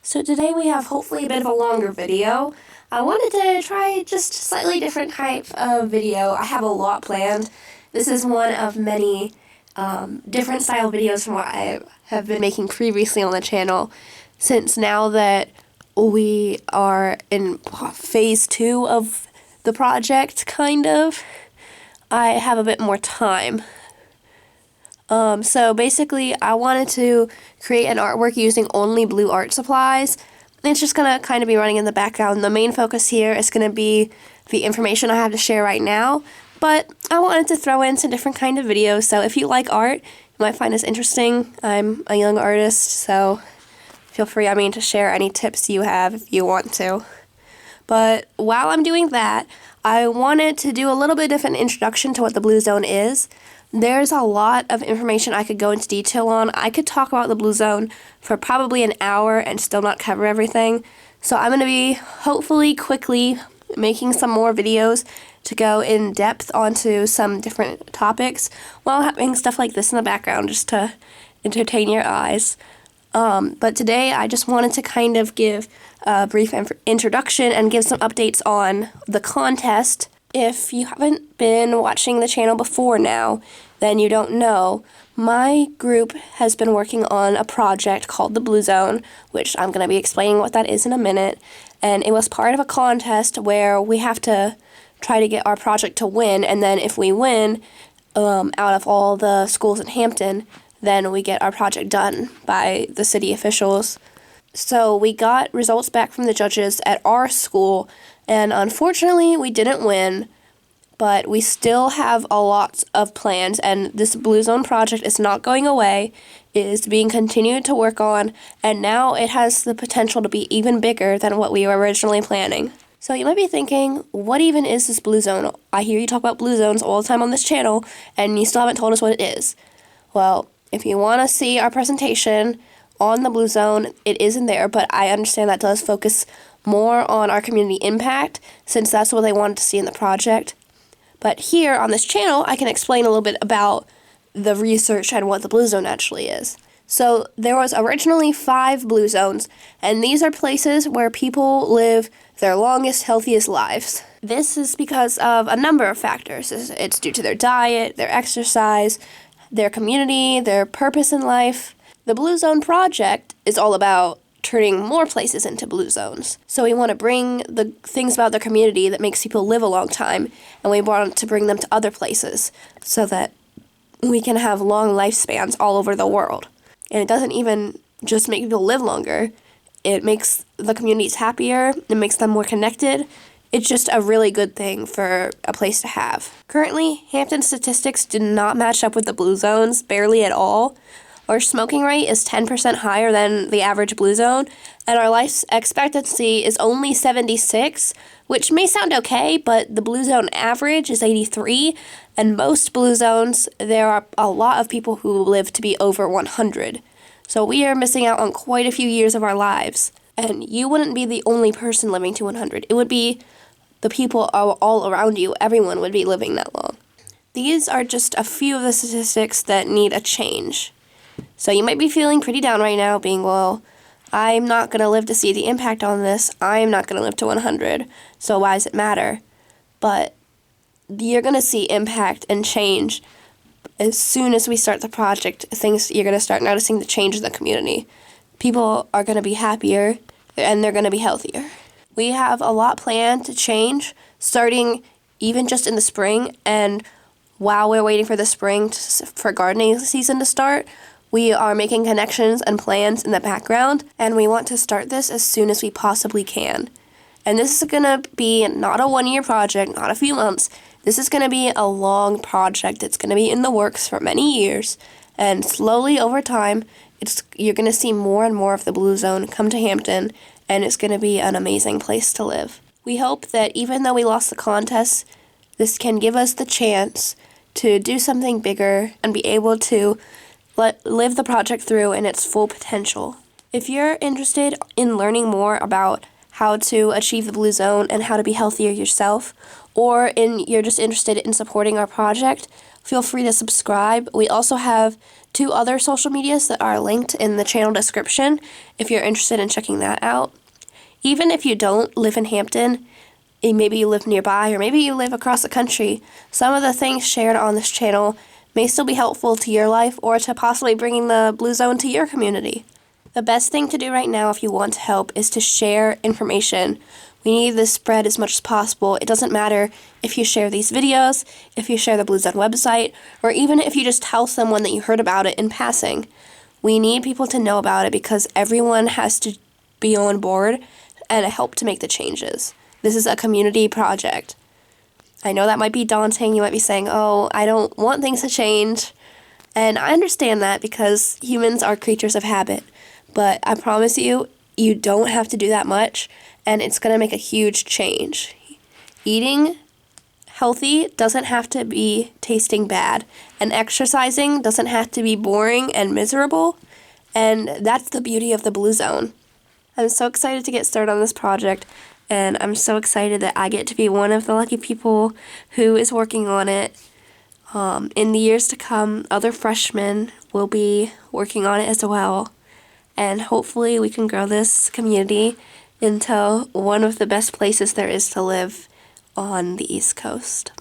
So today we have hopefully a bit of a longer video. I wanted to try just a slightly different type of video. I have a lot planned. This is one of many different style videos from what I have been making previously on the channel. Since now that we are in phase 2 of the project, kind of, I have a bit more time. So basically, I wanted to create an artwork using only blue art supplies. It's just going to kind of be running in the background. The main focus here is going to be the information I have to share right now, but I wanted to throw in some different kind of videos, so if you like art, you might find this interesting. I'm a young artist, so feel free, to share any tips you have if you want to. But while I'm doing that, I wanted to do a little bit of an introduction to what the Blue Zone is. There's a lot of information I could go into detail on. I could talk about the Blue Zone for probably an hour and still not cover everything. So I'm going to be hopefully quickly making some more videos to go in depth onto some different topics while having stuff like this in the background just to entertain your eyes. But today I just wanted to kind of give a brief introduction and give some updates on the contest. If you haven't been watching the channel before now, then you don't know. My group has been working on a project called the Blue Zone, which I'm going to be explaining what that is in a minute. And it was part of a contest where we have to try to get our project to win. And then if we win, out of all the schools in Hampton, then we get our project done by the city officials. So we got results back from the judges at our school, and unfortunately we didn't win, but we still have a lot of plans, and this Blue Zone project is not going away. It is being continued to work on, and now it has the potential to be even bigger than what we were originally planning. So you might be thinking, what even is this Blue Zone? I hear you talk about Blue Zones all the time on this channel, and you still haven't told us what it is. Well, if you want to see our presentation on the Blue Zone, it is in there, but I understand that does focus more on our community impact, since that's what they wanted to see in the project. But here on this channel, I can explain a little bit about the research and what the Blue Zone actually is. So there was originally 5 Blue Zones, and these are places where people live their longest, healthiest lives. This is because of a number of factors. It's due to their diet, their exercise, their community, their purpose in life. The Blue Zone project is all about turning more places into Blue Zones. So we want to bring the things about the community that makes people live a long time, and we want to bring them to other places so that we can have long lifespans all over the world. And it doesn't even just make people live longer. It makes the communities happier. It makes them more connected. It's just a really good thing for a place to have. Currently, Hampton statistics do not match up with the Blue Zones, barely at all. Our smoking rate is 10% higher than the average Blue Zone, and our life expectancy is only 76, which may sound okay, but the Blue Zone average is 83, and most Blue Zones, there are a lot of people who live to be over 100. So we are missing out on quite a few years of our lives. And you wouldn't be the only person living to 100. It would be the people all around you. Everyone would be living that long. These are just a few of the statistics that need a change. So you might be feeling pretty down right now, being, well, I'm not going to live to see the impact on this. I'm not going to live to 100, so why does it matter? But you're going to see impact and change as soon as we start the project. You're going to start noticing the change in the community. People are going to be happier, and they're going to be healthier. We have a lot planned to change, starting even just in the spring, and while we're waiting for the spring for gardening season to start, we are making connections and plans in the background, and we want to start this as soon as we possibly can. And this is going to be not a one-year project, not a few months. This is going to be a long project. It's going to be in the works for many years, and slowly over time, you're going to see more and more of the Blue Zone come to Hampton, and it's going to be an amazing place to live. We hope that even though we lost the contest, this can give us the chance to do something bigger and be able to live the project through in its full potential. If you're interested in learning more about how to achieve the Blue Zone and how to be healthier yourself, or you're just interested in supporting our project, feel free to subscribe. We also have 2 other social medias that are linked in the channel description if you're interested in checking that out. Even if you don't live in Hampton, and maybe you live nearby or maybe you live across the country, some of the things shared on this channel may still be helpful to your life or to possibly bringing the Blue Zone to your community. The best thing to do right now if you want to help is to share information. We need this spread as much as possible. It doesn't matter if you share these videos, if you share the Blue Zone website, or even if you just tell someone that you heard about it in passing. We need people to know about it because everyone has to be on board and help to make the changes. This is a community project. I know that might be daunting. You might be saying, oh, I don't want things to change. And I understand that because humans are creatures of habit. But I promise you, you don't have to do that much, and it's going to make a huge change. Eating healthy doesn't have to be tasting bad, and exercising doesn't have to be boring and miserable, and that's the beauty of the Blue Zone. I'm so excited to get started on this project, and I'm so excited that I get to be one of the lucky people who is working on it. In the years to come, other freshmen will be working on it as well. And hopefully we can grow this community into one of the best places there is to live on the East Coast.